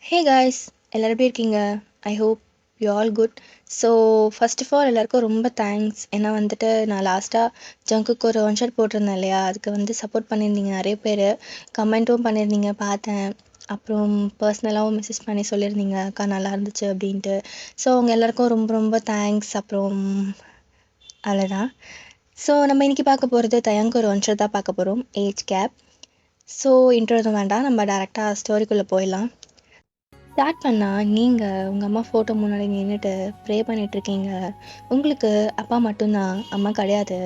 Hey guys, எல்லாரும் எப்படி இருக்கீங்க? I hope you all good. So first of all எல்லாருக்கும் ரொம்ப தேங்க்ஸ். ஏன்னா வந்துட்டு நான் லாஸ்ட்டாக ஜங்குக்கு ஒரு ஒன் ஷாட் போட்டிருந்தேன் இல்லையா, அதுக்கு வந்து சப்போர்ட் பண்ணியிருந்தீங்க நிறைய பேர். கமெண்ட்டும் பண்ணியிருந்தீங்க பார்த்தேன். அப்புறம் பர்சனலாகவும் மெசேஜ் பண்ணி சொல்லியிருந்தீங்க அக்கா நல்லா இருந்துச்சு அப்படின்ட்டு. ஸோ உங்கள் எல்லாருக்கும் ரொம்ப ரொம்ப தேங்க்ஸ். அப்புறம் அவ்வளோதான். ஸோ நம்ம இன்றைக்கி பார்க்க போகிறது தயங்கு ஒரு ஒன் ஷாட் தான் பார்க்க போகிறோம், ஏஜ் கேப். ஸோ இன்ட்ரோ எதுவும் வேண்டாம், நம்ம டேரெக்டாக ஸ்டோரிக்குள்ளே போயிடலாம். ஸ்டார்ட் பண்ணால் நீங்கள் உங்கள் அம்மா ஃபோட்டோ முன்னாடி நின்றுட்டு ப்ரே பண்ணிகிட்ருக்கீங்க. உங்களுக்கு அப்பா மட்டும்தான், அம்மா கிடையாது.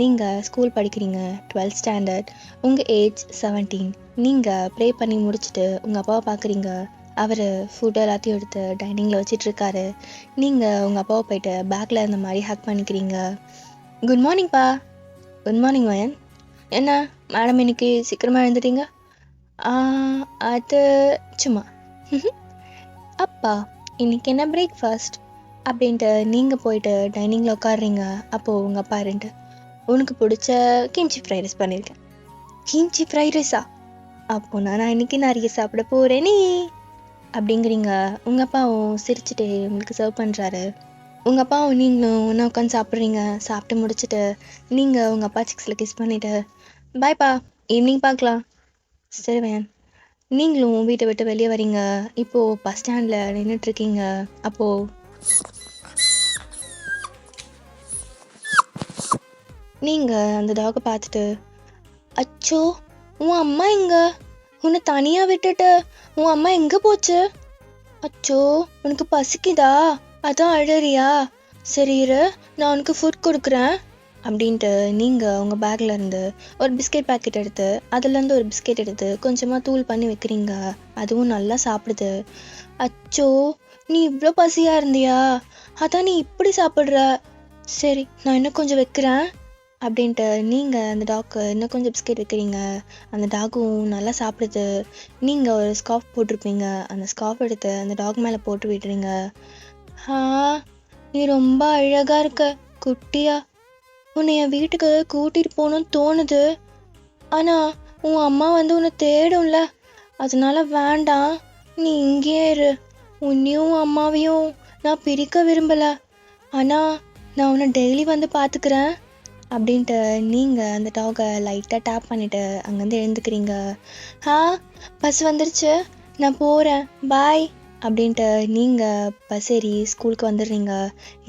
நீங்கள் ஸ்கூல் படிக்கிறீங்க, 12th ஸ்டாண்டர்ட். உங்கள் ஏஜ் 17. நீங்கள் ப்ரே பண்ணி முடிச்சுட்டு உங்கள் அப்பாவை பார்க்குறீங்க. அவர் ஃபுட் எல்லாத்தையும் எடுத்து டைனிங்கில் வச்சிட்ருக்காரு. நீங்கள் உங்கள் அப்பாவை போயிட்டு பேக்கில் இருந்த மாதிரி ஹக் பண்ணிக்கிறீங்க. குட் மார்னிங்ப்பா. குட் மார்னிங் வயன். என்ன மேடம் இன்னைக்கு சீக்கிரமாக எழுந்துட்டீங்க? அது சும்மா. அப்பா இன்னைக்கு என்ன பிரேக்ஃபாஸ்ட் அப்படின்ட்டு நீங்கள் போயிட்டு டைனிங்கில் உட்காடுறீங்க. அப்போது உங்கள் அப்பா ரெண்டு, உனக்கு பிடிச்ச கிம்ச்சி ஃப்ரைட் ரைஸ் பண்ணியிருக்கேன். கிம்ச்சி ஃப்ரைட் ரைஸா? அப்போ நான் இன்னைக்கு நிறைய சாப்பிட போகிறேனே அப்படிங்கிறீங்க. உங்கள் அப்பாவும் சிரிச்சுட்டே உங்களுக்கு சர்வ் பண்ணுறாரு. உங்கள் அப்பாவும் நீங்களும் ஒன்றா உட்காந்து சாப்பிட்றீங்க. சாப்பிட்டு முடிச்சுட்டு நீங்கள் உங்கள் அப்பா சிக்ஸில் கிஸ் பண்ணிவிட்டு பாய்ப்பா, ஈவினிங் பார்க்கலாம். சரி வேன். நீங்களும் வீட்டை விட்டு வெளியே வரீங்க. இப்போது பஸ் ஸ்டாண்டில் நின்றுட்டுருக்கீங்க. அப்போது நீங்கள் அந்த டாகை பார்த்துட்டு, அச்சோ உன் அம்மா எங்கே? உன்னை தனியாக விட்டுட்டு உன் அம்மா எங்கே போச்சு? அச்சோ உனக்கு பசிக்குதா, அதான் அழறியா? சரி இரு, நான் உனக்கு ஃபுட் கொடுக்குறேன் அப்படின்ட்டு நீங்கள் உங்கள் பேக்கில் இருந்து ஒரு பிஸ்கெட் பேக்கெட் எடுத்து அதுலேருந்து ஒரு பிஸ்கெட் எடுத்து கொஞ்சமாக தூள் பண்ணி வைக்கிறீங்க. அதுவும் நல்லா சாப்பிடுது. அச்சோ நீ இவ்வளோ பசியாக இருந்தியா, அதான் நீ இப்படி சாப்பிட்ற. சரி நான் இன்னும் கொஞ்சம் வைக்கிறேன் அப்படின்ட்டு நீங்கள் அந்த டாக்கு இன்னும் கொஞ்சம் பிஸ்கெட் வைக்கிறீங்க. அந்த டாகும் நல்லா சாப்பிடுது. நீங்கள் ஒரு ஸ்கார்ஃப் போட்டிருப்பீங்க, அந்த ஸ்கார்ஃப் எடுத்து அந்த டாக் மேலே போட்டு விடுறீங்க. நீ ரொம்ப அழகாக இருக்க குட்டியா. உன்னை என் வீட்டுக்கு கூட்டிகிட்டு போகணும்னு தோணுது. ஆனால் உன் அம்மா வந்து உன்னை தேடும்ல, அதனால வேண்டாம், நீ இங்கேயே இரு. உன்னையும் அம்மாவையும் நான் பிரிக்க விரும்பலை. ஆனால் நான் உன்னை டெய்லி வந்து பார்த்துக்கிறேன் அப்படின்ட்டு நீங்கள் அந்த டாகை லைட்டாக டேப் பண்ணிவிட்டு அங்கேருந்து எழுந்துக்கிறீங்க. பஸ் வந்துருச்சு, நான் போகிறேன், பாய் அப்படின்ட்டு நீங்கள் பஸ் ஏறி ஸ்கூலுக்கு வந்துடுறீங்க.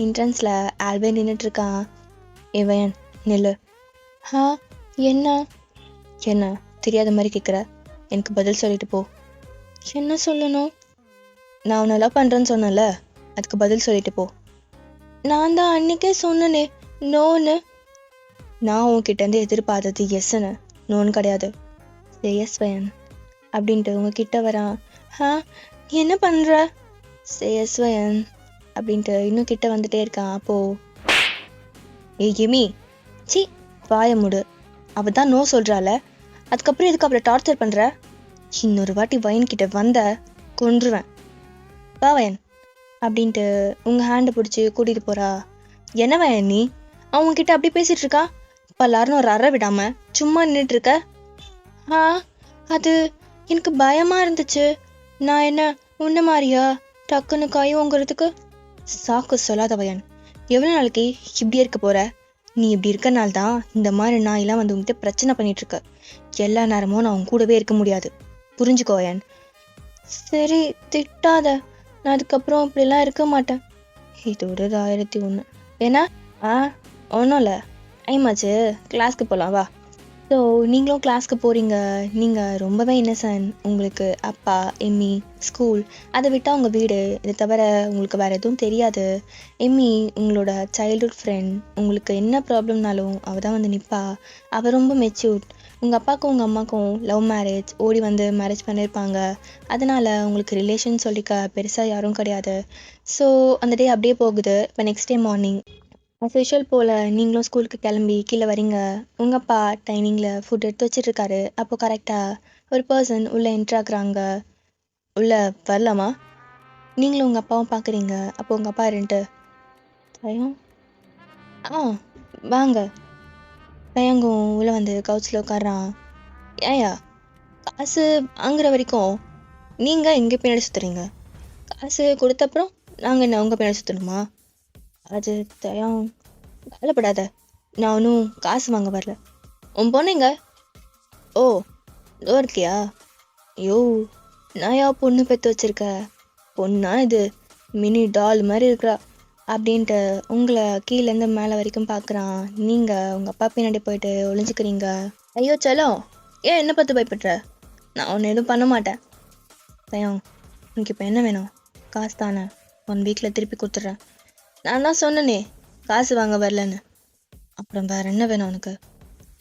என்ட்ரன்ஸில் ஆல்பே நின்றுட்டுருக்கான். இவன் நில்லு. என்ன என்ன தெரியாத மாதிரி கேட்குற? எனக்கு பதில் சொல்லிட்டு போ. என்ன சொல்லணும்? நான் உன்னை லவ் பண்ணுறேன்னு சொன்னல, அதுக்கு பதில் சொல்லிட்டு போ. நான் தான் அன்னைக்கே சொன்னனே நோன்னு. நான் உன்கிட்டேருந்து எதிர்பார்த்தது எஸ்ன்னு, நோன்னு கிடையாது. சரி எஸ் வயன் அப்படின்ட்டு உங்ககிட்ட வரான். என்ன பண்ணுற? சரி எஸ் வயன் அப்படின்ட்டு இன்னும் கிட்ட வந்துட்டே இருக்கான். அப்போது எமி, சி வாய முடு. அவள் தான் நோ சொல்கிறாள், அதுக்கப்புறம் எதுக்கு அவளை டார்ச்சர் பண்ணுற? இன்னொரு வாட்டி வயன்கிட்ட வந்த கொன்றுவேன். வா வயன் அப்படின்ட்டு உங்கள் ஹேண்டை பிடிச்சி கூட்டிகிட்டு போகிறா. என்ன வயன் நீ அவங்கக்கிட்ட அப்படி பேசிகிட்டு இருக்கா? பல்லாருன்னு ஒரு அறை விடாமல் சும்மா நின்றுட்டுருக்க. அது எனக்கு பயமாக இருந்துச்சு. நான் என்ன உன்ன மாதிரியா டக்குன்னு கை வாங்குறதுக்கு? சாக்கு சொல்லாத வயன். எவ்வளோ நாளைக்கு இப்படியே இருக்க போகிற? நீ இப்படி இருக்கனால தான் இந்த மாதிரி நாயெல்லாம் வந்து உங்ககிட்ட பிரச்சனை பண்ணிகிட்ருக்க. எல்லா நேரமும் நான் உன் கூடவே இருக்க முடியாது, புரிஞ்சுக்கோ வயன். சரி திட்டாத, நான் அதுக்கப்புறம் அப்படிலாம் இருக்க மாட்டேன். இதோட 1001 ஏன்னா ஒன்றும் இல்லை, டைம் ஆச்சு, கிளாஸ்க்கு போகலாம் வா. ஸோ நீங்களும் கிளாஸ்க்கு போகிறீங்க. நீங்கள் ரொம்பவே இன்னசென்ட். உங்களுக்கு அப்பா, எம்மி, ஸ்கூல், அதை விட்டால் உங்கள் வீடு, இதை தவிர உங்களுக்கு வேறு எதுவும் தெரியாது. எம்மி உங்களோட சைல்ட்ஹுட் ஃப்ரெண்ட். உங்களுக்கு என்ன ப்ராப்ளம்னாலும் அவள் தான் வந்து நிற்பா. அவள் ரொம்ப மெச்சூர்ட். உங்கள் அப்பாவுக்கும் உங்கள் அம்மாவுக்கும் லவ் மேரேஜ், ஓடி வந்து மேரேஜ் பண்ணியிருப்பாங்க. அதனால் உங்களுக்கு ரிலேஷன் சொல்லிக்க பெருசாக யாரும் கிடையாது. ஸோ அந்த டே அப்படியே போகுது. இப்போ next day morning as usual போல் நீங்களும் ஸ்கூலுக்கு கிளம்பி கீழே வரீங்க. உங்கள் அப்பா டைனிங்கில் ஃபுட் எடுத்து வச்சிட்ருக்காரு. அப்போது கரெக்டாக ஒரு பர்சன் உள்ளே என்ட்ராக்குறாங்க. உள்ளே வரலாமா? நீங்களும் உங்கள் அப்பாவும் பார்க்குறீங்க. அப்போது உங்கள் அப்பா இருந்துட்டு, தயம் வாங்க. தயங்கும் உள்ளே வந்து கவுச்சில் உட்காடுறான். ஏயா காசு வாங்குற வரைக்கும் நீங்கள் எங்கே பின்னாடி சுற்றுறீங்க? காசு கொடுத்தப்புறம் நாங்கள் என்ன உங்கள் பின்னாடி சுற்றணுமா? அது தயம், கவலைப்படாத, நான் ஒன்றும் காசு வாங்க வரல. உன் பொண்ணுங்க? ஓ, இதோ இருக்கியா? ஐயோ, நான் யா பொண்ணு பெற்று வச்சிருக்க? பொண்ணா இது? மினி டால் மாதிரி இருக்கிறா அப்படின்ட்டு உங்களை கீழேருந்து மேலே வரைக்கும் பார்க்குறான். நீங்கள் உங்கள் அப்பா பின்னாடி போயிட்டு ஒளிஞ்சுக்கிறீங்க. ஐயோ செல்லம், ஏன் என்ன பார்த்து பயப்படுற? நான் ஒன்று எதுவும் பண்ண மாட்டேன். தயம், உனக்கு இப்போ என்ன வேணும்? காசு தானே, 1 வீக்கில் திருப்பி கொடுத்துட்றேன். நான் தான் சொன்னனே காசு வாங்க வரலன்னு. அப்புறம் வேற என்ன வேணும் உனக்கு?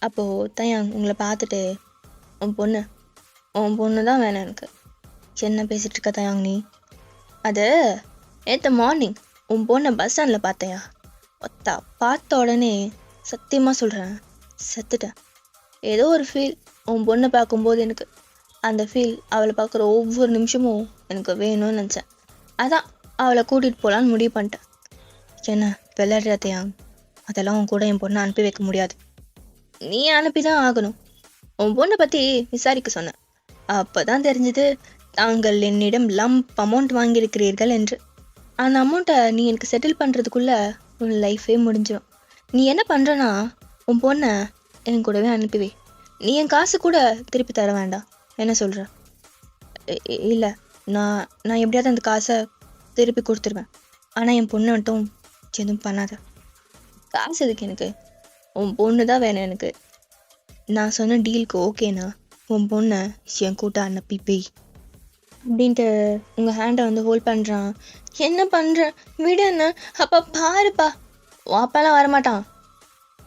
அப்போது தயம் உங்களை பார்த்துட்டு, உன் பொண்ணு தான் வேணும் எனக்கு. என்ன பேசிகிட்டு இருக்க தயாங் நீ? அது நேற்று மார்னிங் உன் பொண்ணை பஸ் ஸ்டாண்டில் பார்த்தையா? பார்த்த உடனே சத்தியமாக சொல்கிறேன், செத்துட்டேன். ஏதோ ஒரு ஃபீல் உன் பொண்ணை பார்க்கும்போது எனக்கு, அந்த ஃபீல் அவளை பார்க்குற ஒவ்வொரு நிமிஷமும் எனக்கு வேணும்னு நினச்சேன். அதான் அவளை கூட்டிகிட்டு போகலான்னு முடிவு பண்ணிட்டேன். என்ன விளையாடுற தயாங்? அதெல்லாம் உன் கூட என் பொண்ணை அனுப்பி வைக்க முடியாது. நீ அனுப்பி தான் ஆகணும். உன் பொண்ணை பற்றி விசாரிக்க சொன்னேன். அப்போ தான் தெரிஞ்சது தாங்கள் என்னிடம் லம்ப் அமௌண்ட் வாங்கியிருக்கிறீர்கள் என்று. அந்த அமௌண்ட்டை நீ எனக்கு செட்டில் பண்ணுறதுக்குள்ளே உன் லைஃபே முடிஞ்சிடும். நீ என்ன பண்ணுறனா, உன் பொண்ணை என் கூடவே அனுப்பிவே. நீ என் காசு கூட திருப்பி தர வேண்டாம். என்ன சொல்கிற? இல்லை, நான் எப்படியாவது அந்த காசை திருப்பி கொடுத்துருவேன். ஆனால் என் பொண்ணை மட்டும் எதுவும் பண்ணாத. காசு எதுக்கு எனக்கு? உன் பொண்ணு தான் வேணும் எனக்கு. நான் சொன்ன டீலுக்கு ஓகேண்ணா உன் பொண்ணை என் கூட்ட அனுப்பி போய் அப்படின்ட்டு உங்கள் ஹேண்டை வந்து ஹோல்ட் பண்ணுறான். என்ன பண்ணுற? விடுன்னு. அப்பா பாருப்பா, வாப்பாலாம் வரமாட்டான்.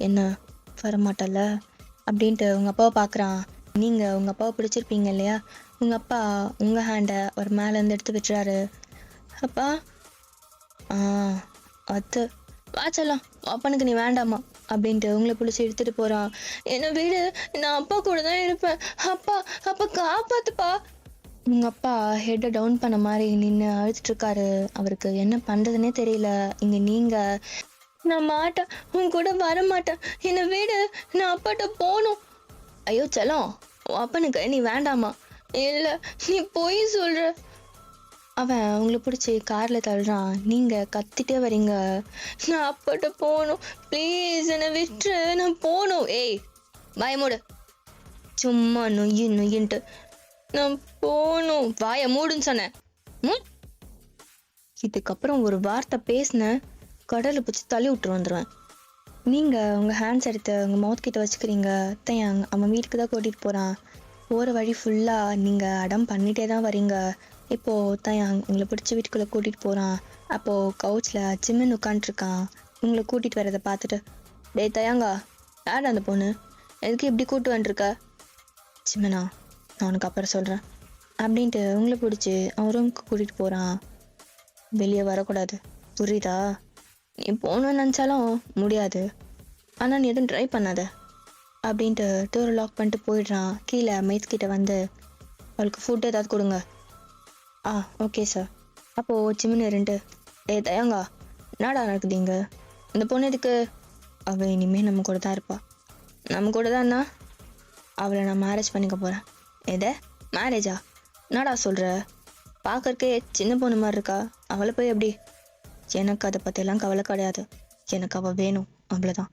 என்ன வரமாட்டல அப்படின்ட்டு உங்கள் அப்பாவை பார்க்குறான். நீங்கள் உங்கள் அப்பாவை பிடிச்சிருப்பீங்க இல்லையா? உங்கள் அப்பா உங்கள் ஹேண்டை ஒரு மேலேருந்து எடுத்து விட்டுறாரு. அப்பா அது வாச்சலாம், அப்பனுக்கு நீ வேண்டாமா அப்படின்ட்டு உங்களை பிடிச்சி எடுத்துகிட்டு போகிறான். என்னை வீடு, நான் அப்பா கூட தான் இருப்பேன். அப்பா அப்பா காப்பாத்துப்பா. உங்கள் அப்பா ஹெட்டை டவுன் பண்ண மாதிரி நின்று அழுத்துட்ருக்காரு. அவருக்கு என்ன பண்ணுறதுனே தெரியல. இங்கே நீங்கள், நான் மாட்டேன், உன் கூட வர மாட்டேன், என்னை வீடு, நான் அப்பாட்ட போகணும். ஐயோ செல்லம், அப்பனுக்கு நீ வேண்டாமா? இல்லை, நீ போய் சொல்கிற. அவன் உங்களை பிடிச்சி காரில் தள்ளுறான். நீங்கள் கத்திட்டே வரீங்க, நான் அப்பாட்ட போகணும், ப்ளீஸ் என்னை விட்டுரு, நான் போகணும். ஏய் பயமூடு, சும்மா நொய்யின்ட்டு. நான் போகணும். வாயை மூடுன்னு சொன்னேன். இதுக்கப்புறம் ஒரு வார்த்தை பேசினேன், கடலை பிடிச்சி தள்ளி விட்டுரு வந்துடுவேன். நீங்கள் உங்கள் ஹேண்ட்ஸ் எடுத்து உங்கள் மவுத் கிட்ட வச்சுக்கிறீங்க. தயாங் அவன் வீட்டுக்கு தான் கூட்டிகிட்டு போகிறான். போகிற வழி ஃபுல்லாக நீங்கள் அடம் பண்ணிகிட்டே தான் வரீங்க. இப்போது தயாங் உங்களை பிடிச்ச வீட்டுக்குள்ளே கூட்டிகிட்டு போகிறான். அப்போது கவுச்சில் ஜிம்மின் உட்காண்ட்ருக்கான். உங்களை கூட்டிகிட்டு வரதை பார்த்துட்டு, டேய் தயாங்கா, யார் அந்த பொண்ணு? எதுக்கு இப்படி கூப்பிட்டு வந்துருக்க? ஜிம்மனா, நான் உனக்கு அப்புறம் சொல்கிறேன் அப்படின்ட்டு உங்களை பிடிச்சி அவன் ரூமுக்கு கூட்டிகிட்டு போகிறான். வெளியே வரக்கூடாது, புரியுதா? நீ போகணுன்னு நினச்சாலும் முடியாது. ஆனால் நீ எதுவும் ட்ரை பண்ணாத அப்படின்ட்டு டோரை லாக் பண்ணிட்டு போயிடுறான். கீழே மைத் கிட்ட வந்து, அவளுக்கு ஃபுட் ஏதாவது கொடுங்க. Okay sir. அப்போது ஜிம்மின் இருந்துட்டு, தயாங்கா, என்னடா நடக்குதுங்க? இந்த பொண்ணு எதுக்கு? அவள் இனிமேல் நம்ம கூட தான் இருப்பா. நம்ம கூட தான்னா அவளை நான் மேரேஜ் பண்ணிக்க போகிறேன். எதை மேரேஜா? என்னடா சொல்கிற? பார்க்கறக்கே சின்ன பொண்ணு மாதிரி இருக்கா. அவளை போய் எப்படி? எனக்கு அதை பற்றியெல்லாம் கவலை கிடையாது. எனக்கு அவள் வேணும், அவ்வளோதான்.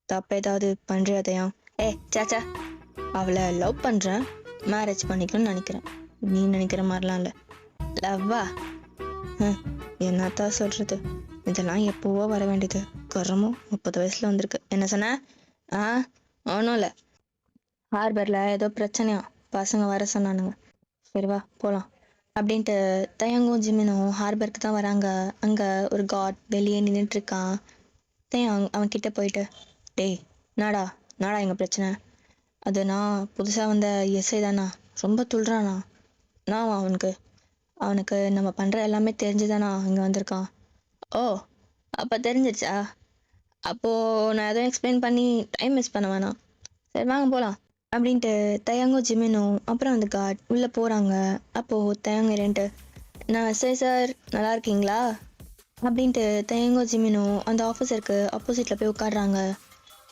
தப்பு ஏதாவது பண்ணுறியா தயாங்? சாச்சா, அவளை லவ் பண்ணுறேன், மேரேஜ் பண்ணிக்கணும்னு நினைக்கிறேன். நீ நினைக்கிற மாதிரிலாம் இல்லை. லவ்வா? என்னத்தான் சொல்கிறது? இதெல்லாம் எப்போவோ வர வேண்டியது. கரமும் 30 வயசில் வந்திருக்கு. என்ன சொன்ன? ஒன்றும் இல்லை, ஹார்பரில் ஏதோ பிரச்சனையா, பசங்க வர சொன்னானுங்க. சரி வா போகலாம் அப்படின்ட்டு தயாங்கும் ஜிம்மினும் ஹார்பருக்கு தான் வராங்க. அங்கே ஒரு காட் வெளியே நின்றுட்டுருக்கான். தயாங் அவன் கிட்டே போயிட்டு, டேய் நாடா எங்கள் பிரச்சனை? அது நான் புதுசாக வந்த எஸ்ஐ தானா, ரொம்ப துள்ளுறானா. நான் அவனுக்கு நம்ம பண்ணுற எல்லாமே தெரிஞ்சுதானா இங்கே வந்திருக்கான். ஓ, அப்போ தெரிஞ்சிருச்சா? அப்போது நான் எதுவும் எக்ஸ்பிளைன் பண்ணி டைம் மிஸ் பண்ண வேணாம். சரி வாங்க போகலாம் அப்படின்ட்டு தயாங்கும் ஜிம்மினும் அப்புறம் அந்த காட் உள்ளே போகிறாங்க. அப்போது தயாங்க ரெண்டு, நான் எஸ்ஐ சார், நல்லா இருக்கீங்களா அப்படின்ட்டு தயாங்கும் ஜிம்மினும் அந்த ஆஃபீஸருக்கு ஆப்போசிட்டில் போய் உட்காடுறாங்க.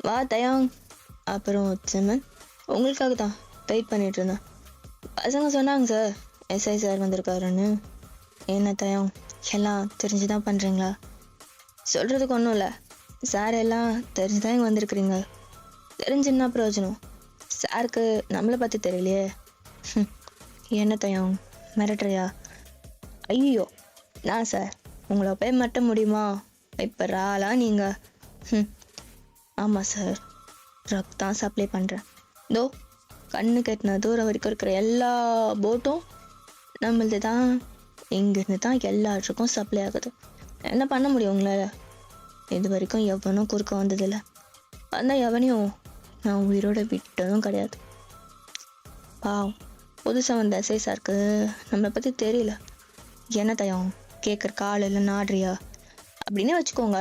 வா தயாங். அப்புறம் ஜிம்மன், உங்களுக்காக தான் வெயிட் பண்ணிட்டு இருந்தேன். பசங்க சொன்னாங்க சார், எஸ்ஐ சார் வந்திருக்காருன்னு. என்ன தயம், எல்லாம் தெரிஞ்சுதான் பண்ணுறீங்களா? சொல்கிறதுக்கு ஒன்றும் இல்லை சார், எல்லாம் தெரிஞ்சுதான் இங்கே வந்திருக்கிறீங்க. தெரிஞ்சுன்னா பிரயோஜனம், சாருக்கு நம்மளை பற்றி தெரியலையே. என்ன தயம் மிரட்டுறியா? ஐயோ நான் சார் உங்களை போய் மட்ட முடியுமா? இப்போ ராலா நீங்கள்? ஆமாம் சார், ட்ரக் தான் சப்ளை பண்ணுறேன். இதோ கண்ணு கட்டின தூரம் வரைக்கும் இருக்கிற எல்லா போட்டும் நம்மளது தான். இங்கேருந்து தான் எல்லா ட்ரக்கும் சப்ளை ஆகுது. என்ன பண்ண முடியும் உங்களால்? இது வரைக்கும் எவனும் குறுக்க வந்ததில்லை. வந்தால் எவனையும் நான் உயிரோட விட்டதும் கிடையாது. பாவம், புதுசாக வந்த எஸ்ஐ சாருக்கு நம்மளை பற்றி தெரியல. என்ன தயம் கேட்குற கால் இல்லை நாடுறியா அப்படின்னே வச்சுக்கோங்க.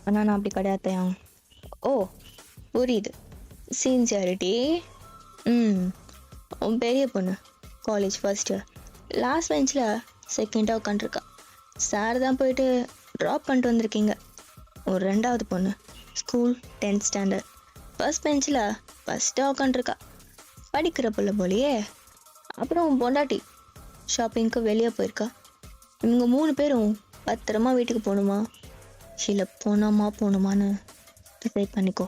ஆனால் நான் அப்படி கிடையாது தயம். ஓ புரியுது, சின்சியாரிட்டி. உன் பெரிய பொண்ணு காலேஜ் ஃபர்ஸ்ட் இயர் லாஸ்ட் பெஞ்சில் செகண்டாக உட்காந்துருக்கா. சார் தான் போயிட்டு ட்ராப் பண்ணிட்டு வந்திருக்கீங்க. ஒரு ரெண்டாவது பொண்ணு ஸ்கூல் 10th ஸ்டாண்டர்ட் ஃபர்ஸ்ட் பெஞ்சில் ஃபஸ்ட்டாக உட்காந்துருக்கா. படிக்கிற பிள்ளை போலையே. அப்புறம் பொண்டாட்டி ஷாப்பிங்க்கு வெளியே போயிருக்கா. இவங்க 3 பேரும் பத்திரமா வீட்டுக்கு போகணுமா இல்லை போகணுமான்னு டிசைட் பண்ணிக்கோ.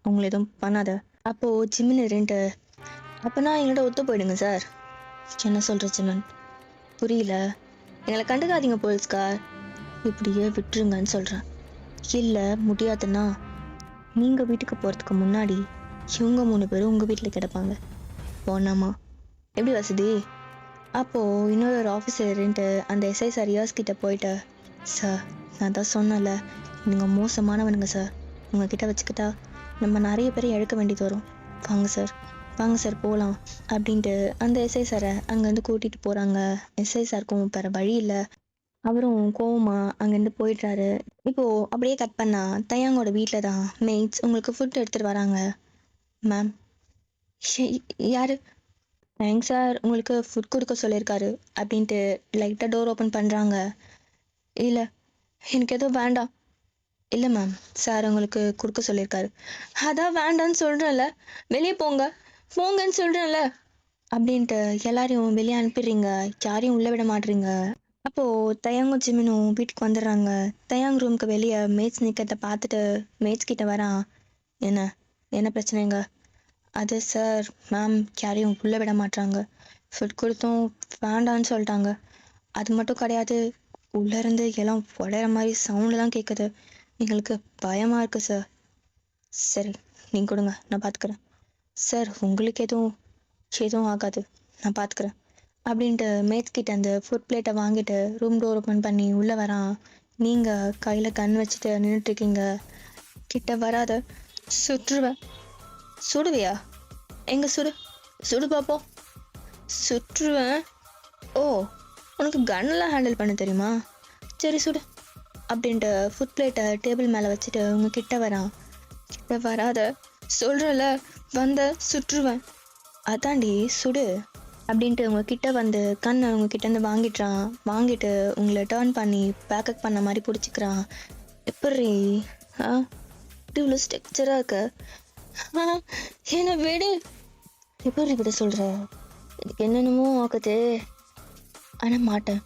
அவங்கள எதுவும் பண்ணாத. அப்போது ஜிம்மின் ரெண்டு அப்போனா எங்கள்கிட்ட ஒத்து போயிடுங்க சார். என்ன சொல்கிற ஜிம்மன்? புரியல. எங்களை கண்டுக்காதீங்க போலீஸ்கார், இப்படியே விட்டுருங்கன்னு சொல்கிறேன். இல்லை முடியாதுன்னா நீங்கள் வீட்டுக்கு போகிறதுக்கு முன்னாடி இவங்க 3 பேரும் உங்கள் வீட்டில் கிடப்பாங்க. போனாமா எப்படி வசதி? அப்போது இன்னொரு ஆஃபீஸர்ன்ட்டு அந்த எஸ்ஐ சார் கிட்ட போயிட்டு, சார் நான் தான் சொன்னல நீங்கள் மோசமானவனுங்க சார், உங்ககிட்ட வச்சுக்கிட்டா நம்ம நிறைய பேரை இழக்க வேண்டியது வரும். வாங்க சார் போகலாம் அப்படின்ட்டு அந்த எஸ்ஐ சாரை அங்கேருந்து கூட்டிகிட்டு போகிறாங்க. எஸ்ஐ சாருக்கும் வேறு வழி இல்லை. அவரும் கோவமா அங்கேருந்து போயிடுறாரு. இப்போது அப்படியே கட் பண்ணா தயாங்கோட வீட்டில் தான் மெய்ட்ஸ் உங்களுக்கு ஃபுட் எடுத்துகிட்டு வராங்க. மேம் யார்? தேங்க்ஸ் சார் உங்களுக்கு ஃபுட் கொடுக்க சொல்லியிருக்காரு அப்படின்ட்டு லைட்டாக டோர் ஓப்பன் பண்ணுறாங்க. இல்லை எனக்கு எதுவும் வேண்டாம். இல்லை மேம், சார் உங்களுக்கு கொடுக்க சொல்லியிருக்காரு. அதான் வேண்டான்னு சொல்கிறேன்ல, வெளியே போங்கன்னு சொல்கிறேன்ல அப்படின்ட்டு எல்லாரையும் வெளியே அனுப்பிடுறீங்க. யாரையும் உள்ளே விட மாட்டுறீங்க. அப்போது தயாங்கும் ஜிமினும் வீட்டுக்கு வந்துடுறாங்க. தயாங் ரூமுக்கு வெளியே மேட்ஸ் நிற்கிறத பார்த்துட்டு மேட்ஸ் கிட்ட வரான். என்ன பிரச்சனைங்க? அது சார், மேம் யாரையும் உள்ளே விட மாட்டாங்க. ஃபுட் கொடுத்தும் வேண்டான்னு சொல்லிட்டாங்க. அது மட்டும் கிடையாது, உள்ளேருந்து எல்லாம் உடையிற மாதிரி சவுண்டு தான் கேட்குது. எங்களுக்கு பயமாக இருக்குது சார். சரி நீங்கள் கொடுங்க, நான் பார்த்துக்கிறேன். சார் உங்களுக்கு எதுவும் ஆகாது, நான் பார்த்துக்கிறேன் அப்படின்ட்டு மேட்ஸ் கிட்ட அந்த ஃபுட் பிளேட்டை வாங்கிட்டு ரூம் டோர் ஓப்பன் பண்ணி உள்ளே வரான். நீங்கள் கையில் கண் வச்சுட்டு நின்றுட்டுருக்கீங்க. கிட்ட வராத, சுற்றுவேன். சுடுவியா? எங்க சுடு பார்ப்போம். சுற்றுவேன். ஓ உனக்கு கன்னெலாம் ஹேண்டில் பண்ண தெரியுமா? சரி சுடு அப்படின்ட்டு ஃபுட் பிளேட்டை டேபிள் மேலே வச்சுட்டு உங்க கிட்ட வரான். கிட்ட வராத சொல்கிறல, சுற்றுவேன். அதாண்டி சுடு அப்படின்ட்டு உங்க கிட்ட வந்து கண்ணை உங்க கிட்டேருந்து வாங்கிட்டு உங்களை டேர்ன் பண்ணி பேக்கப் பண்ண மாதிரி பிடிச்சிக்கிறான். எப்படி இவ்வளோ ஸ்ட்ரக்சராக இருக்க? என்னை விடு. எப்படி விட சொல்கிற? எனக்கு என்னென்னமோ ஆகுது, ஆனால் மாட்டேன்.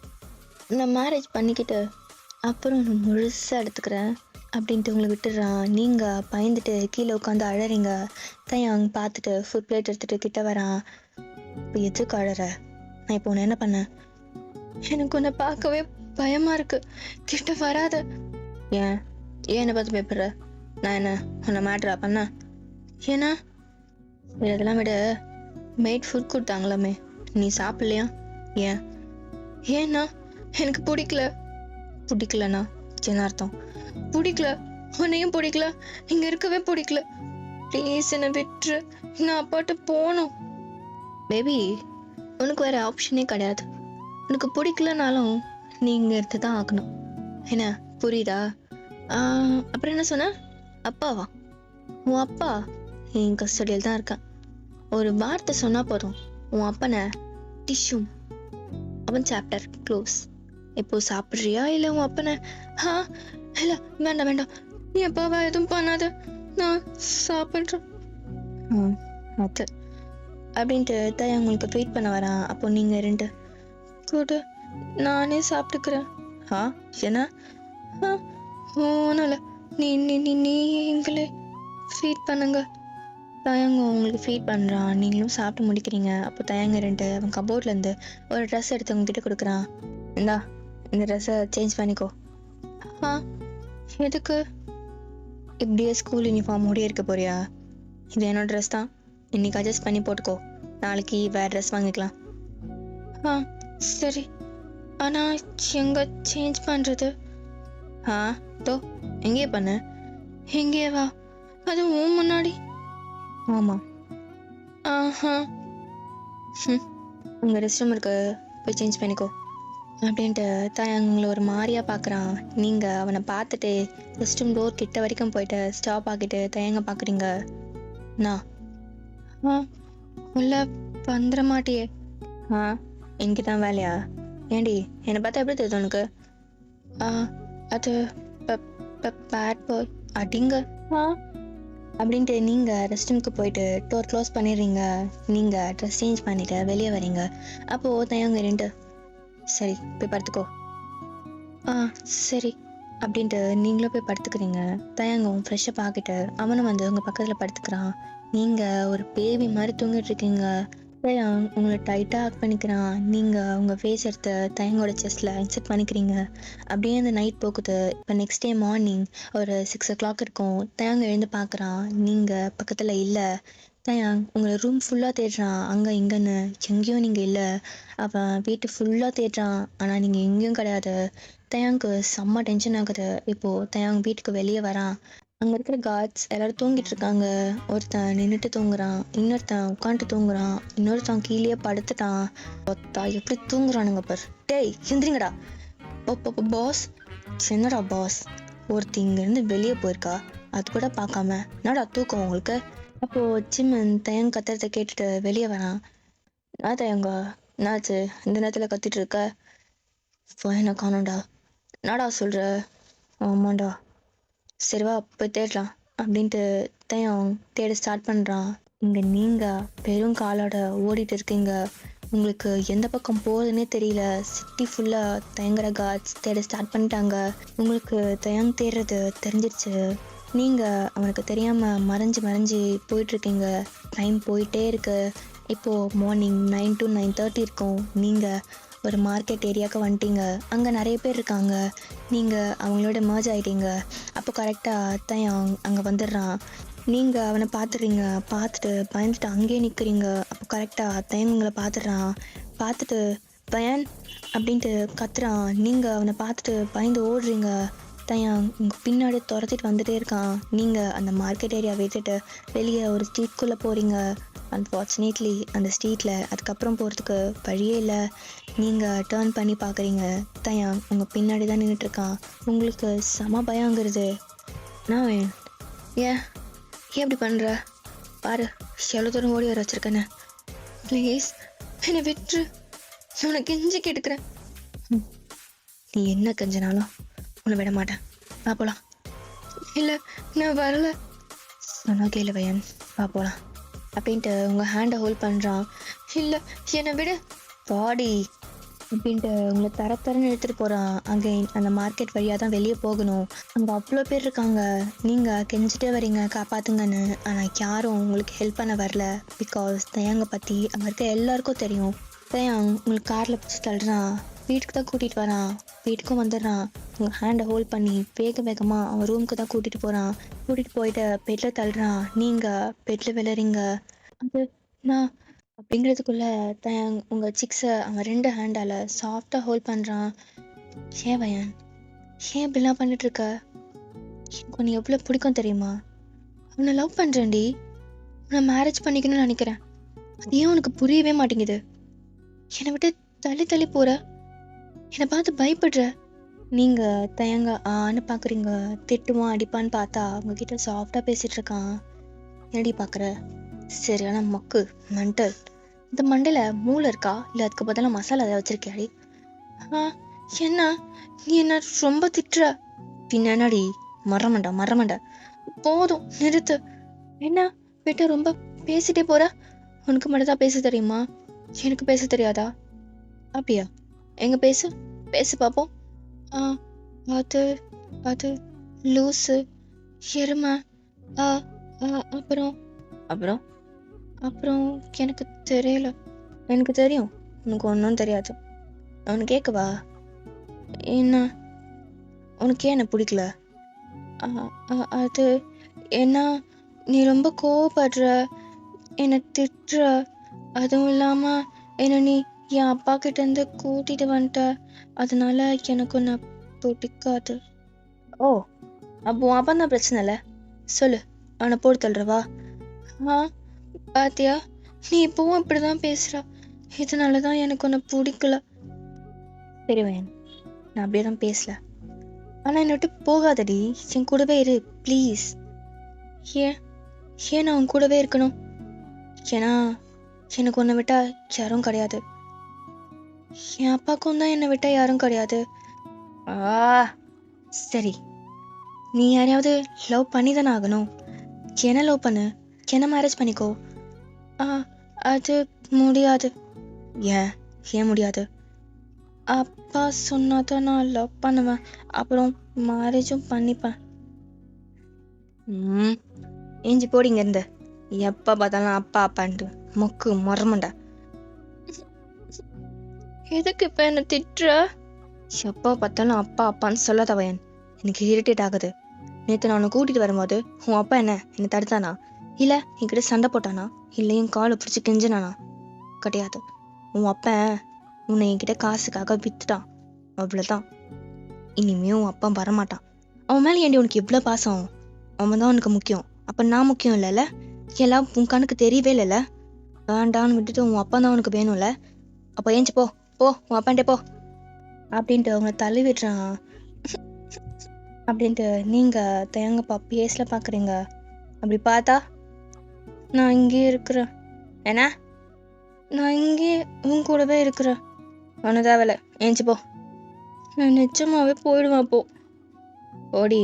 நான் மேரேஜ் பண்ணிக்கிட்டு அப்புறம் நான் முழுசாக எடுத்துக்கிறேன் அப்படின்ட்டு உங்களை விட்டுடுறான். நீங்கள் பயந்துட்டு கீழே உட்காந்து அழறீங்க. தயாங் பார்த்துட்டு ஃபுட் பிளேட் எடுத்துகிட்டு கிட்ட வரான். இப்போ எதுக்கு அழற? நான் இப்போ உன்னை என்ன பண்ணேன்? எனக்கு உன்னை பார்க்கவே பயமாக இருக்கு, கிட்ட வராத. ஏன் என்னை பார்த்து பயப்படுற? நான் என்ன உன்னை மேட்ரா பண்ண? ஏன்னா இதெல்லாம் விட மேட் ஃபுட் கொடுத்தாங்களாமே, நீ சாப்பிட்லையா? ஏன்னா எனக்கு பிடிக்கலண்ணா என்ன அர்த்தம்? பிடிக்கல, உன்னையும் பிடிக்கல, இங்கே இருக்கவே பிடிக்கல. ப்ளீஸ் என்னை விட்டுரு, நான் அப்பாட்ட போகணும். பேபி உனக்கு வேறு ஆப்ஷனே கிடையாது. உனக்கு பிடிக்கலனாலும் நீ இங்கே எடுத்து தான் ஆகணும். என்ன புரியுதா? அப்புறம் என்ன சொன்ன? அப்பாவா? உன் அப்பா என் கஸ்டடியில் தான் இருக்கான். ஒரு வார்த்தை சொன்னால் போதும், உன் அப்பனை டிஷ்யூ, அவன் சாப்டர் க்ளோஸ். இப்போ சாப்பிட்றியா இல்லை உன் அப்பனை? இல்லை வேண்டாம், நீ அப்பாவா எதுவும் பண்ணாத, நான் சாப்பிட்றேன். அது அப்படின்ட்டு தயா உங்களுக்கு வெயிட் பண்ண வரான். அப்போ நீங்கள் 2 கூடு நானே சாப்பிட்டுக்கிறேன். ஆ என்ன? ஆ ஒன்றும் இல்லை, நீ நீ நீ நீங்களே ஃபீட் பண்ணுங்க. தயங்க உங்களுக்கு ஃபீட் பண்ணுறான். நீங்களும் சாப்பிட்டு முடிக்கிறீங்க. அப்போ தயங்க 2 அவன் கபோர்ட்லேருந்து ஒரு ட்ரெஸ் எடுத்து உங்ககிட்ட கொடுக்குறான். இந்தா, இந்த ட்ரெஸ்ஸை சேஞ்ச் பண்ணிக்கோ. ஆ எதுக்கு? இப்படியே ஸ்கூல் யூனிஃபார்மோடய இருக்க போறியா? இது என்னோட ட்ரெஸ் தான், இன்னைக்கு அட்ஜஸ்ட் பண்ணி போட்டுக்கோ, நாளைக்கு வேறு ட்ரெஸ் வாங்கிக்கலாம். ஆ சரி, ஆனால் எங்கே சேஞ்ச் பண்ணுறது? ஆ தோ எங்கேயே பண்ணு. எங்கேயே வா? அது முன்னாடி. ஆமாம். ஆஹா உங்கள் ரெஸ்ட் ரூம் இருக்கு, போய் சேஞ்ச் பண்ணிக்கோ அப்படின்ட்டு தயங் உங்களை ஒரு மாதிரியாக பார்க்குறான். நீங்கள் அவனை பார்த்துட்டு ரெஸ்ட் ரூம் டோர் கிட்ட வரைக்கும் போயிட்டு ஸ்டாப் ஆக்கிட்டு தயங்க பார்க்குறீங்க. நான் ஆ உள்ள வந்துட மாட்டியே. ஆ எனக்கு தான் வேலையா? ஏண்டி என்னை பார்த்தா எப்படி தெரியுது உனக்கு? ஆ அது பேட் பாய் அடிங்க. ஆ அப்படின்ட்டு நீங்கள் ரெஸ்ட் ரூமுக்கு போயிட்டு டோர் க்ளோஸ் பண்ணிடுறீங்க. நீங்கள் ட்ரெஸ் சேஞ்ச் பண்ணிவிட்டு வெளியே வரீங்க. அப்போது தயங்க 2 சரி போய் படுத்துக்கோ. ஆ சரி அப்படின்ட்டு நீங்களும் போய் படுத்துக்கிறீங்க. தயங்கும் ஃப்ரெஷ்ஷப் ஆகிட்டு அவனும் வந்து உங்கள் பக்கத்தில் படுத்துக்கிறான். நீங்கள் ஒரு பேபி மாதிரி தூங்கிட்டு இருக்கீங்க. தயங் உங்களை டைட்டாக ஹக் பண்ணிக்கிறான். நீங்கள் உங்கள் ஃபேஸ் எடுத்து தயங்கோட செஸ்ட்டில் இன்செக்ட் பண்ணிக்கிறீங்க. அப்படியே அந்த நைட் போகுது. இப்போ நெக்ஸ்ட் டே மார்னிங் ஒரு 6 o'clock இருக்கும். தயங்க எழுந்து பார்க்குறான், நீங்கள் பக்கத்தில் இல்லை. தயங் உங்களை ரூம் ஃபுல்லாக தேடுறான், அங்கே இங்கேன்னு. எங்கேயும் நீங்கள் இல்லை. அவன் வீட்டு ஃபுல்லாக தேடுறான், ஆனால் நீங்கள் எங்கேயும் கிடையாது. தயாங்க்கு செம்ம டென்ஷன் ஆகுது. இப்போது தயாங் வீட்டுக்கு வெளியே வரான். அங்கே இருக்கிற கார்ட்ஸ் எல்லாரும் தூங்கிட்டு இருக்காங்க. ஒருத்தன் நின்றுட்டு தூங்குறான், இன்னொருத்தன் உட்காந்துட்டு தூங்குறான், இன்னொருத்தன் கீழே படுத்துட்டான். ஒத்தா எப்படி தூங்குறானுங்க பார். டேய் எந்திரிங்கடா. பாஸ் என்னடா பாஸ்? ஒருத்தி இங்கேருந்து வெளியே போயிருக்கா, அது கூட பார்க்காம என்னடா தூக்கம் உங்களுக்கு? அப்போது சிம்மன் தயங் கத்துறதை கேட்டுட்டு வெளியே வரான். நான் தயங்க என்னாச்சு இந்த நேரத்தில் கத்திட்டு இருக்க? என்ன காணோண்டா. என்னடா சொல்கிற? ஆமாண்டா. சரிவா போய் தேடலாம் அப்படின்ட்டு தயம் தேட ஸ்டார்ட் பண்ணுறான். இங்கே நீங்கள் பெரும் காலோட ஓடிட்டு இருக்கீங்க. உங்களுக்கு எந்த பக்கம் போகிறதுனே தெரியல. சிட்டி ஃபுல்லாக தயங்குற கார்ட்ஸ் தேட ஸ்டார்ட் பண்ணிட்டாங்க. உங்களுக்கு தயங் தேடுறது தெரிஞ்சிருச்சு. நீங்கள் அவனுக்கு தெரியாமல் மறைஞ்சு போயிட்டுருக்கீங்க. டைம் போயிட்டே இருக்கு. இப்போது மார்னிங் 9 to 9:30 இருக்கும். நீங்கள் ஒரு மார்க்கெட் ஏரியாவுக்கு வந்துட்டீங்க. அங்கே நிறைய பேர் இருக்காங்க. நீங்கள் அவங்களோட மர்ஜ் ஆகிட்டீங்க. அப்போ கரெக்டாக தயாங் அங்கே வந்துடுறான். நீங்கள் அவனை பார்த்துடுறீங்க. பார்த்துட்டு பயந்துட்டு அங்கேயே நிற்கிறீங்க. அப்போ கரெக்டாக தயங் உங்களை பார்த்துட்டு பயன் அப்படின்ட்டு கத்துறான். நீங்கள் அவனை பார்த்துட்டு பயந்து ஓடுறீங்க. தயாங் உங்கள் பின்னாடி துரத்திட்டு வந்துட்டே இருக்கான். நீங்கள் அந்த மார்க்கெட் ஏரியா விட்டுட்டு வெளியே ஒரு ஸ்ட்ரீட்குள்ளே போகிறீங்க. அன்ஃபார்ச்சுனேட்லி அந்த ஸ்ட்ரீட்டில் அதுக்கப்புறம் போகிறதுக்கு வழியே இல்லை. நீங்கள் டேர்ன் பண்ணி பார்க்குறீங்க. தயாங் உங்கள் பின்னாடி தான் நின்றுட்டுருக்கான். உங்களுக்கு செம பயங்கிறது. நான் ஏன் எப்படி பண்ணுற பாரு, எவ்வளோ தூரம் ஓடி வர வச்சுருக்கேன்னு. ப்ளீஸ் என்னை விட்டுரு, உன்னை கெஞ்சி கேட்டுக்கிறேன். நீ என்ன கெஞ்சினாலும் உன்னை விட மாட்டேன், வா போகலாம். இல்லை நான் வரல. சொன்னா கேளு வயன், வா போகலாம் அப்படின்ட்டு உங்கள் ஹேண்டை ஹோல்ட் பண்ணுறான். இல்லை என்னை விட பாடி அப்படின்ட்டு உங்களை தரன்னு எடுத்துகிட்டு போகிறான். அங்கே அந்த மார்க்கெட் வழியாக தான் வெளியே போகணும். அங்கே அவ்வளோ பேர் இருக்காங்க. நீங்கள் கெஞ்சிட்டே வரீங்க காப்பாற்றுங்கன்னு. ஆனால் யாரும் உங்களுக்கு ஹெல்ப் பண்ண வரல. பிகாஸ் தயாங்கை பற்றி அங்கே இருக்க எல்லாருக்கும் தெரியும். தயாங் உங்களுக்கு காரில் பிடிச்சி தள்ளுறான். வீட்டுக்கு தான் கூட்டிகிட்டு வரான். வீட்டுக்கும் வந்துடுறான். உங்கள் ஹேண்டை ஹோல்ட் பண்ணி வேகமாக அவன் ரூமுக்கு தான் கூட்டிகிட்டு போகிறான். கூட்டிகிட்டு போயிட்டு பெட்டில் தள்ளுறான். நீங்கள் பெட்டில் விளைறீங்க. அது நான் அப்படிங்கிறதுக்குள்ள தயாங் உங்கள் சிக்ஸை அவன் 2 ஹேண்டால் சாஃப்டாக ஹோல்ட் பண்ணுறான். ஏன் வயன், ஏன் இப்படிலாம் பண்ணிட்டுருக்க? எனக்கு உன்னை எவ்வளோ பிடிக்கும் தெரியுமா? அவனை லவ் பண்ணுறேன்டி. உன்னை மேரேஜ் பண்ணிக்கணும்னு நினைக்கிறேன். அது ஏன் உனக்கு புரியவே மாட்டேங்குது? என்னை விட்டு தள்ளி போகிற, என்னை பார்த்து பயப்படுற. நீங்கள் தயங்க ஆன்னு பார்க்குறீங்க. திட்டுவான் அடிப்பான்னு பார்த்தா உங்ககிட்ட சாஃப்டாக பேசிகிட்டு இருக்கான். என்னடி பார்க்குற? சரியான மக்கு மெண்டல். இந்த மண்டையில் மூளை இருக்கா இல்லை அதுக்கு பதிலாக மசாலா அதை வச்சிருக்கியாடி? என்ன நீ என்ன ரொம்ப திட்டுற? பின்னாடி மறமண்டா போதும் நிறுத்து. என்ன விட்ட ரொம்ப பேசிட்டே போற? உனக்கு மட்டும் தான் பேச தெரியுமா? எனக்கு பேச தெரியாதா? அப்படியா? எங்க பேசு, பேசு பார்ப்போம். ஆ, அது அது லூசு, எருமை, ஆ, அப்புறம் அப்புறம் அப்புறம் எனக்கு தெரியல. எனக்கு தெரியும், உனக்கு ஒன்றும் தெரியாது. அவனு கேட்கவா? என்ன? உனக்கு ஏன் என்ன பிடிக்கல? ஆ, அது என்ன, நீ ரொம்ப கோவப்படுற, என்னை திட்டுற, அதுவும் இல்லாம என்னை நீ என் அப்பா கிட்ட இருந்து கூட்டிட்டு வந்துட்ட. அதனால எனக்கு உன்னை பிடிக்காது. ஓ, அப்போ உன் அப்பா தான் பிரச்சனை இல்லை. சொல்லு, அவனை போட்டு தள்ளுறவா? ஆ, பாத்தியா, நீ இப்பவும் இப்படிதான் பேசுற. இதனாலதான் எனக்கு உன்னை பிடிக்கல. சரி வயன், நான் அப்படியே தான் பேசல. ஆனா என்னை விட்டு போகாதடி, என் கூடவே இரு ப்ளீஸ். ஏன் ஏன் நான் உன் கூடவே இருக்கணும்? ஏன்னா எனக்கு உன்னை விட்டா யாரும் கிடையாது. என் அப்பாவுக்கும் தான் என்னை விட்டா யாரும் கிடையாது. ஆ, சரி, நீ யாரையாவது லவ் பண்ணி தானே ஆகணும். என்ன லவ் பண்ணு, என்ன மேரேஜ் பண்ணிக்கோ. ஆ, அது முடியாது. ஏன் ஏன் முடியாது? அப்பா சொன்னாதான் நான் லவ் பண்ணுவேன், அப்புறம் மேரேஜும் பண்ணிப்பேன். ஏஞ்சி போடிங்க இருந்து. எப்ப பார்த்தாலும் அப்பா அப்பான்ட்டு மொக்கு மரமண்டா. எதுக்கு இப்ப என்ன திட்டுற? எப்ப பார்த்தாலும் அப்பா அப்பான்னு சொல்லாத வயன், எனக்கு இரிட்டேட் ஆகுது. நேற்று நான் உன்னை கூட்டிட்டு வரும்போது உன் அப்பா என்னை தடுத்தானா? இல்ல என்கிட்ட சண்டை போட்டானா? இல்லை என் காலை பிடிச்சி கெஞ்சினானா? கிடையாது. உன் அப்பா உன்னை என்கிட்ட காசுக்காக வித்துட்டான், அவ்வளவுதான். இனிமே உன் அப்பா வரமாட்டான். அவன் மேலே ஏண்டி உனக்கு எவ்வளோ பாசம்? அவன் தான் உனக்கு முக்கியம், அப்ப நான் முக்கியம் இல்லைல்ல? எல்லாம் உன் கணக்கு தெரியவே இல்லைல்ல? வேண்டான்னு விட்டுட்டு உன் அப்பா தான் உனக்கு வேணும்ல? அப்போ ஏஞ்சி போ, போ உன் அப்பான்ட்டே போ அப்படின்ட்டு அவங்கள தள்ளி விடுறான். அப்படின்ட்டு நீங்க தயங்கப்பா பேசல பாக்குறீங்க. அப்படி பார்த்தா நான் இங்கே இருக்கிறேன். என்ன? நான் இங்கே உன் கூடவே இருக்கிறேன். ஒன்றும் தேவையில்ல, ஏஞ்சி போ. நான் நிச்சயமாவே போயிடுவேன் அப்போ. ஓடி.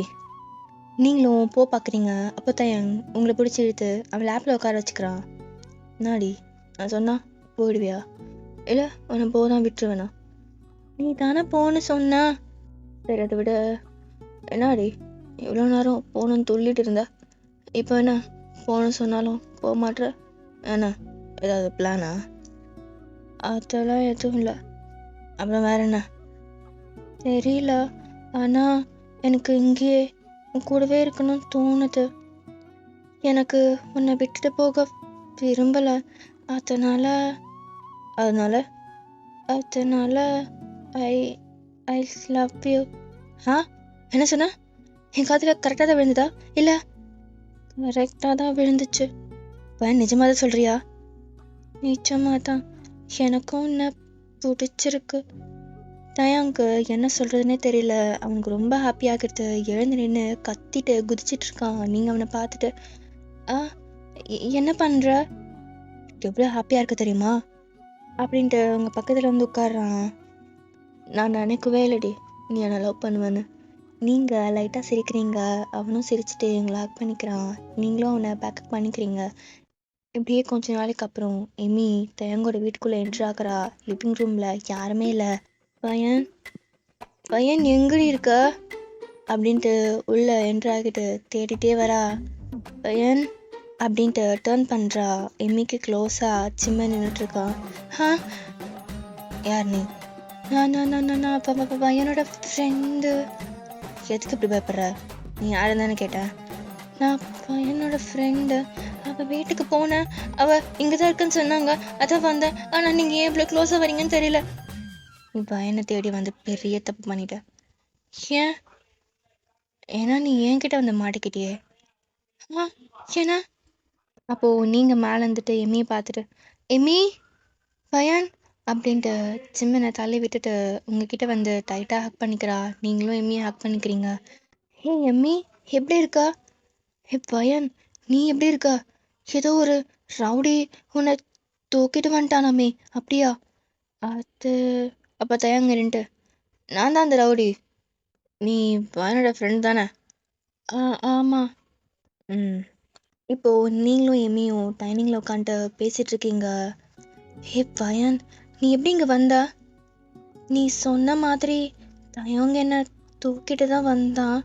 நீங்களும் போ பார்க்குறீங்க. அப்போ தயங் உங்களை பிடிச்சி இழுத்து அவன் லேப்பில் உட்கார வச்சுக்கிறான். என்னாடி நான் சொன்னா போயிடுவியா? இல்லை உன்னை போதான் விட்டுருவேண்ணா? நீ தானே போன்னு சொன்ன. சரி, அதை விட என்னாடி இவ்வளோ நேரம் போகணுன்னு துள்ளிட்டு இருந்த, இப்போ என்ன போகணுன்னு சொன்னாலும் போக மாட்ற? என்ன ஏதாவது பிளானா? அதெல்லாம் எதுவும் இல்லை. அப்புறம் வேற என்ன? தெரியல, ஆனா எனக்கு இங்கேயே உன் கூடவே இருக்கணும்னு தோணுது. எனக்கு உன்னை விட்டுட்டு போக விரும்பல. அதனால அதனால அதனால ஐ ஐ லவ் யூ. ஆ, என்ன சொன்ன? என் காதில் கரெக்டாக தான் விழுந்ததா? இல்லை கரெக்டாக தான் விழுந்துச்சு. நிஜமாக தான் சொல்றியா? நிஜமாக தான். எனக்கும் உன்னை பிடிச்சிருக்கு. தயாங்கு என்ன சொல்றதுன்னே தெரியல. அவனுக்கு ரொம்ப ஹாப்பியாகிடுது. எழுந்து நின்று கத்திட்டு குதிச்சிட்டு இருக்கான். நீங்க அவனை பார்த்துட்டு என்ன பண்ற, எவ்வளோ ஹாப்பியா இருக்கு தெரியுமா அப்படின்ட்டு அவங்க பக்கத்துல வந்து உட்காடுறான். நான் நினைக்கவே இல்லடி நீ என்னை லவ் பண்ணுவேன்னு. நீங்க லைட்டா சிரிக்கிறீங்க, அவனும் சிரிச்சுட்டு எங்களை ஹக் பண்ணிக்கிறான். நீங்களும் அவனை பேக்கப் பண்ணிக்கிறீங்க. இப்படியே கொஞ்ச நாளைக்கு அப்புறம் எமி தயங்கோட வீட்டுக்குள்ள என்ட்ரு ஆகுறா. லிவிங் ரூம்ல யாருமே இல்லை. பையன் பையன் எங்கடி இருக்க அப்படின்ட்டு உள்ள என்ட்ரு ஆகிட்டு தேடிட்டே வரா. பையன் அப்படின்ட்டு டேர்ன் பண்ணுறா. எம்மிக்கு க்ளோஸாக சிம்ம நின்றுட்டுருக்கான். யார் நீ? நான் பையனோட ஃப்ரெண்டு. எதுக்கு இப்படி பயப்படுற? நீ யாருன்னு தானே கேட்டேன். நான் பையனோட ஃப்ரெண்டு. அவள் வீட்டுக்கு போனேன், அவள் இங்கே தான் இருக்குன்னு சொன்னாங்க, அதான் வந்தேன். ஆனால் நீங்கள் ஏன் இவ்வளோ க்ளோஸாக வரீங்கன்னு தெரியல. நீ பையனை தேடி வந்து பெரிய தப்பு பண்ணிட்ட. ஏன்? ஏன்னா நீ என்கிட்ட வந்து மாட்டிக்கிட்டியே. ஏன்னா? அப்போ நீங்க மேலே இருந்துட்டு எம்மியை பார்த்துட்டு எம்மி பையன் அப்படின்ட்டு சிம்மனை தள்ளி விட்டுட்டு உங்ககிட்ட வந்து டைட்டாக ஹக் பண்ணிக்கிறா. நீங்களும் எம்மியை ஹக் பண்ணிக்கிறீங்க. ஹே எம்மி, எப்படி இருக்கா? ஹே பையன், நீ எப்படி இருக்கா? ஏதோ ஒரு ரவுடி உன்னை தூக்கிட்டு வந்துட்டானாமே, அப்படியா? அது அப்போ தயங்குறேன்ட்டு நான் தான் அந்த ரவுடி. நீ பையனோட ஃப்ரெண்ட் தானே? ஆமாம். இப்போ நீங்களும் எம்மியும் டைனிங்ல உட்காந்துட்டு பேசிட்டு இருக்கீங்க. ஹே பயான், நீ எப்படி இங்க வந்த? நீ சொன்ன மாதிரி தயங்க என்ன தூக்கிட்டு தான் வந்தான்.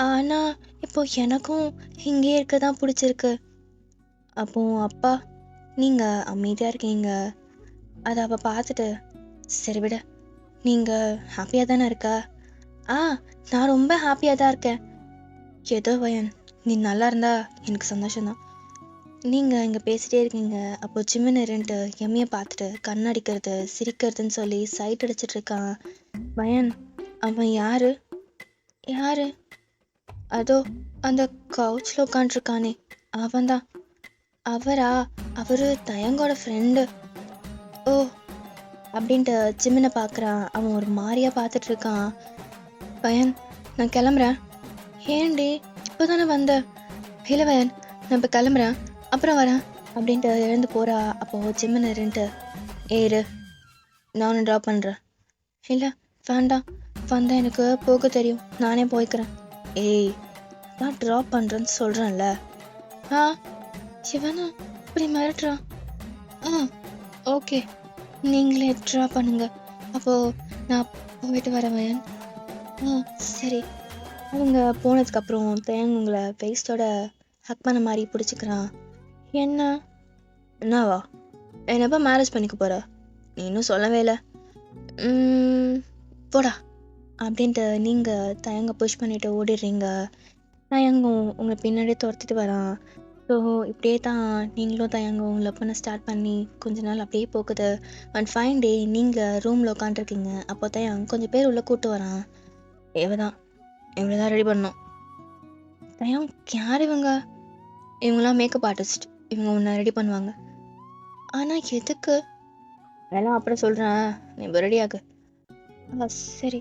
ஆனா இப்போ எனக்கும் இங்கே இருக்க தான் பிடிச்சிருக்கு. அப்போ அப்பா, நீங்க அமைதியா இருக்கீங்க. அதை அவ பார்த்துட்டு, சரி விட, நீங்க ஹாப்பியா தானே இருக்க? ஆ, நான் ரொம்ப ஹாப்பியா தான் இருக்கேன். ஏதோ வயன், நீ நல்லா இருந்தா எனக்கு சந்தோஷம்தான். நீங்க இங்க பேசிட்டே இருக்கீங்க. அப்போ சிம்மினருன்ட்டு எம்மியை பார்த்துட்டு கண்ணடிக்கிறது சிரிக்கிறதுன்னு சொல்லி சைட் அடிச்சிட்டு இருக்கான். வயன், அவன் யாரு? யாரு? அதோ அந்த கவுச்ல உட்காந்துருக்கானே, அவன்தான். அவரா? அவரு தயங்கோட ஃப்ரெண்டு. ஓ அப்படின்ட்டு சிம்மினை பார்க்குறான். அவன் ஒரு மாதிரியா பார்த்துட்டு இருக்கான். வயன், நான் கிளம்புறேன். ஏண்டி இப்போதானே வந்த? இல்லை வயன், நான் இப்போ கிளம்புறேன், அப்புறம் வரேன் அப்படின்ட்டு எழுந்து போறா. அப்போ சிம்மினருன்ட்டு, ஏறு, நானும் ட்ராப் பண்ணுறேன். இல்லை வேண்டாம், வந்தா எனக்கு போக தெரியும், நானே போய்க்கிறேன். ஏய், நான் ட்ராப் பண்ணுறேன்னு சொல்கிறேன்ல. ஆ, சிவனா இப்படி மிரட்டுறான். ஆ ஓகே, நீங்களே ட்ராப் பண்ணுங்க, அப்போது நான் போயிட்டு வரேன் வயன். ஆ சரி. அவங்க போனதுக்கப்புறம் தேங்க உங்களை ஃபேஸ்டோட ஹக் பண்ண மாதிரி பிடிச்சிக்கிறான். என்ன? என்னவா? என்னப்பா மேரேஜ் பண்ணிக்க போற? நீ இன்னும் சொல்லவே இல்லை. போடா அப்படின்ட்டு நீங்கள் தயங்க புஷ் பண்ணிட்டு ஓடிடுறீங்க. தயங்கும் உங்களை பின்னாடியே துரத்திட்டு வரான். ஸோ இப்படியே தான் நீங்களும் தயங்கும் உங்களை பண்ண ஸ்டார்ட் பண்ணி கொஞ்ச நாள் அப்படியே போகுது. ஒன் ஃபைன் டே நீங்கள் ரூமில் உட்காந்துருக்கீங்க. அப்போ தயங் கொஞ்சம் பேர் உள்ளே கூப்பிட்டு வரான். இவதான், இவளை தான் ரெடி பண்ணோம். தயங், யார் இவங்க? இவங்களாம் மேக்கப் ஆர்டிஸ்ட், இவங்க ஒன்று ரெடி பண்ணுவாங்க. ஆனால் எதுக்கு? அதெல்லாம் அப்புறம் சொல்கிறேன், நீ ரெடியாகு. சரி.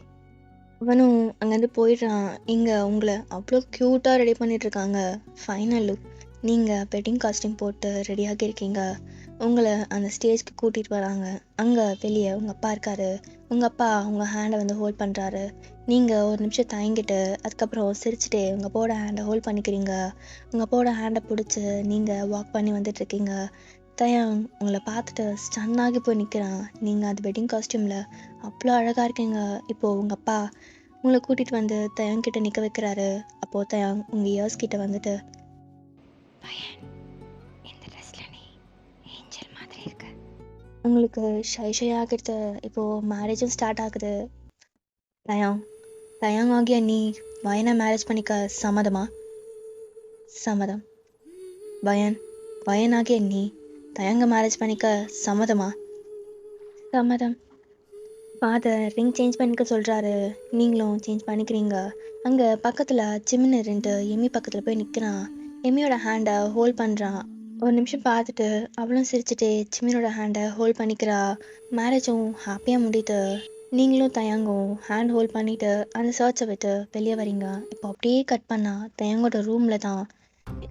அவனும் அங்கேருந்து போயிடுறான். இங்கே உங்களை அவ்வளோ க்யூட்டாக ரெடி பண்ணிகிட்ருக்காங்க. ஃபைனல் லுக், நீங்கள் வெட்டிங் காஸ்டியூம் போட்டு ரெடியாகி இருக்கீங்க. உங்களை அந்த ஸ்டேஜ்க்கு கூட்டிகிட்டு வராங்க. அங்கே வெளியே உங்கள் அப்பா இருக்கார். உங்கள் அப்பா உங்கள் ஹேண்டை வந்து ஹோல்ட் பண்ணுறாரு. நீங்கள் ஒரு நிமிஷம் தயங்கிட்டு அதுக்கப்புறம் சிரிச்சுட்டே உங்கள் அப்பாவோட ஹேண்டை ஹோல்ட் பண்ணிக்கிறீங்க. உங்கள் அப்பாவோட ஹேண்டை பிடிச்சி நீங்கள் வாக் பண்ணி வந்துட்டுருக்கீங்க. தயாங் உங்களை பார்த்துட்டு ஸ்டன் ஆகி போய் நிற்கிறான். நீங்கள் அது வெட்டிங் காஸ்டியூமில் அவ்வளோ அழகாக இருக்கீங்க. இப்போது உங்கள் அப்பா உங்களை கூட்டிகிட்டு வந்து தயாங் கிட்ட நிற்க வைக்கிறாரு. அப்போது தயாங் உங்கள் இயர்ஸ் கிட்ட வந்துட்டு, பையன், இந்த ட்ரெஸ்ல நீ ஏஞ்சல் மாதிரி இருக்க. உங்களுக்கு ஷை ஆகிறது. இப்போது மேரேஜும் ஸ்டார்ட் ஆகுது. தயாங் ஆகிய நீ வயனை மேரேஜ் பண்ணிக்க சம்மதமா? சம்மதம். வயனாகிய நீ தயங்க மேரேஜ் பண்ணிக்க சம்மதமா? சம்மதம். ஃபாதர் ரிங் சேஞ்ச் பண்ணிக்க சொல்கிறாரு. நீங்களும் சேஞ்ச் பண்ணிக்கிறீங்க. அங்கே பக்கத்தில் சிம்மினருன்ட்டு எம்மி பக்கத்தில் போய் நிற்கிறான். எம்மியோட ஹேண்டை ஹோல்ட் பண்ணுறான். ஒரு நிமிஷம் பார்த்துட்டு அவளும் சிரிச்சுட்டு சிம்மினோட ஹேண்டை ஹோல்ட் பண்ணிக்கிறா. மேரேஜும் ஹாப்பியாக முடியுது. நீங்களும் தயங்கும் ஹேண்ட் ஹோல்ட் பண்ணிவிட்டு அந்த சர்ச்சை விட்டு வெளியே வரீங்க. இப்போ அப்படியே கட் பண்ணால் தயங்கோட ரூமில் தான்.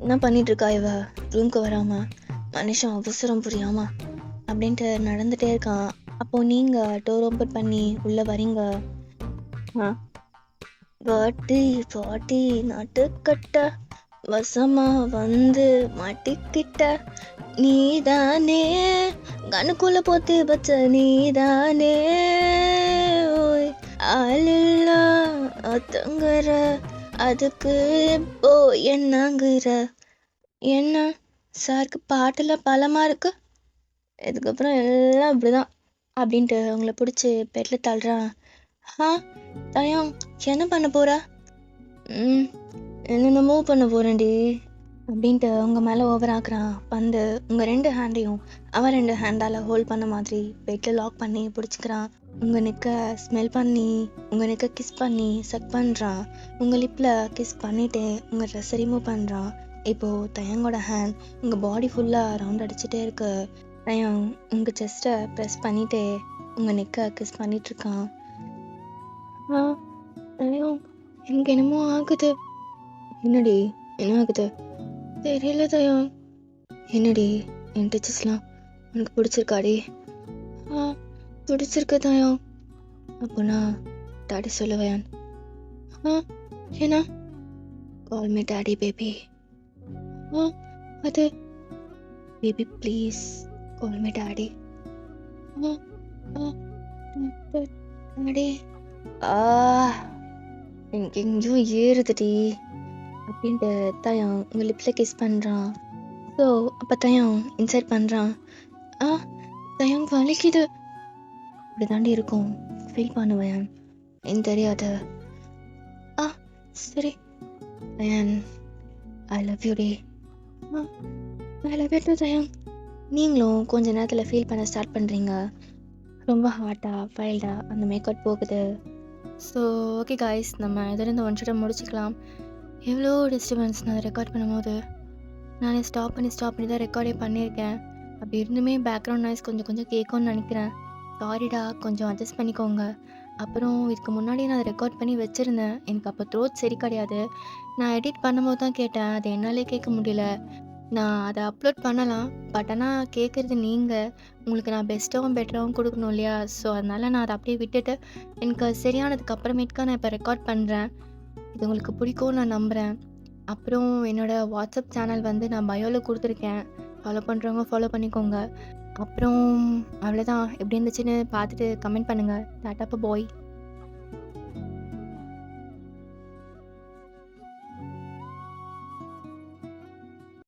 என்ன பண்ணிகிட்ருக்கா இவ? ரூம்க்கு வராமல் மனுஷன் அவசரம் புரியாமா அப்படின்ட்டு நடந்துகிட்டே இருக்கான். அப்போது நீங்கள் டோர் ஓப்பன் பண்ணி உள்ளே வரீங்க. பாட்டி பாட்டி நாட்டுக்கட்ட வசமா வந்து மாட்டிக்கிட்ட நீதானே, கணுக்குள்ள போத்து வச்ச நீதானே, ஓய் ஆளில்லா அத்தங்குற அதுக்கு இப்போ என்னங்குற? என்ன சாருக்கு பாட்டில் பலமாக இருக்கு, இதுக்கப்புறம் எல்லாம் இப்படிதான் அப்படின்ட்டு அவங்கள பிடிச்சி பெட்டில் தள்ளுறான். தயம், என்ன பண்ண போகிறா? என்னென்னமோ பண்ண போகிறேன்டி அப்படின்ட்டு அவங்க மேலே ஓவர் ஆக்குறான். வந்து உங்கள் 2 ஹேண்டையும் அவன் 2 ஹேண்டால் ஹோல்ட் பண்ண மாதிரி பெட்டில் லாக் பண்ணி பிடிச்சிக்கிறான். உங்கள் நெக்கை ஸ்மெல் பண்ணி உங்கள் நெக்கை கிஸ் பண்ணி சக் பண்ணுறான். உங்கள் லிப்பில் கிஸ் பண்ணிவிட்டு உங்கள் ட்ரெஸ்ஸை ரிமூவ் பண்ணுறான். இப்போது தயங்கோட ஹேண்ட் உங்கள் பாடி ஃபுல்லாக ரவுண்ட் அடிச்சுட்டே இருக்கு. தயம் உங்கள் செஸ்ட்டை ப்ரெஸ் பண்ணிவிட்டு உங்கள் நெக்கை கிஸ் பண்ணிகிட்ருக்கான். தயம், எனக்கு என்னமோ ஆகுது. என்னடி, என்ன ஆகுது? தெரியல தயம். என்னடி, என் டச்சஸ்லாம் உனக்கு பிடிச்சிருக்காடி? பிடிச்சிருக்கு தயம். அப்போனா டாடி சொல்லுவேன். என்ன? Call me daddy baby. ஆ அது baby please call me daddy. ஆ ஆ டாடி. ஆ எனக்கு எங்கேயோ ஏறுதுடி அப்படின்ட்டு தயம் உங்கள் லிப்ஸில் கிஸ் பண்ணுறான். ஸோ அப்போ தயம் இன்சைட் பண்ணுறான். ஆ தயம் வலிக்குது. இப்படி தாண்டி இருக்கும், ஃபீல் பண்ணுவேன், எனக்கு தெரியாது. ஆ சரி தயன், ஐ லவ் யூ டி. ஆ ஐ லவ் யூ டூ தயம். நீங்களும் கொஞ்ச நேரத்தில் ஃபீல் பண்ண ஸ்டார்ட் பண்ணுறீங்க. ரொம்ப ஹார்ட்டாக ஃபைல்டாக அந்த மேக்கப் போகுது. ஸோ ஓகே காய்ஸ், நம்ம இதிலிருந்து ஒன் ஷாட்டை முடிச்சுக்கலாம். எவ்வளோ டிஸ்டர்பன்ஸ் நான் அதை ரெக்கார்ட் பண்ணும்போது. நானே ஸ்டாப் பண்ணி தான் ரெக்கார்டே பண்ணியிருக்கேன். அப்படி இருந்துமே பேக்ரவுண்ட் நாய்ஸ் கொஞ்சம் கொஞ்சம் கேட்கும்னு நினைக்கிறேன். சாரிடா, கொஞ்சம் அட்ஜஸ்ட் பண்ணிக்கோங்க. அப்புறம் இதுக்கு முன்னாடி நான் அதை ரெக்கார்ட் பண்ணி வச்சுருந்தேன். எனக்கு அப்போ த்ரோட் சரி கிடையாது. நான் எடிட் பண்ணும்போது தான் கேட்டேன். அது என்னாலே கேட்க முடியல. நான் அதை அப்லோட் பண்ணலாம், பட் ஆனால் கேட்குறது நீங்கள். உங்களுக்கு நான் பெஸ்ட்டாகவும் பெட்டராகவும் கொடுக்கணும் இல்லையா? ஸோ அதனால் நான் அதை அப்படியே விட்டுட்டு எனக்கு சரியானதுக்கு அப்புறமேட்டுக்கா நான் இப்போ ரெக்கார்ட் பண்ணுறேன். இது உங்களுக்கு பிடிக்கும்னு நான் நம்புகிறேன். அப்புறம் என்னோடய வாட்ஸ்அப் சேனல் வந்து நான் பயோவில் கொடுத்துருக்கேன். ஃபாலோ பண்ணுறவங்க ஃபாலோ பண்ணிக்கோங்க. அப்புறம் அவ்வளோதான். எப்படி இருந்துச்சுன்னு பார்த்துட்டு கமெண்ட் பண்ணுங்கள். டாட்டா பாய்.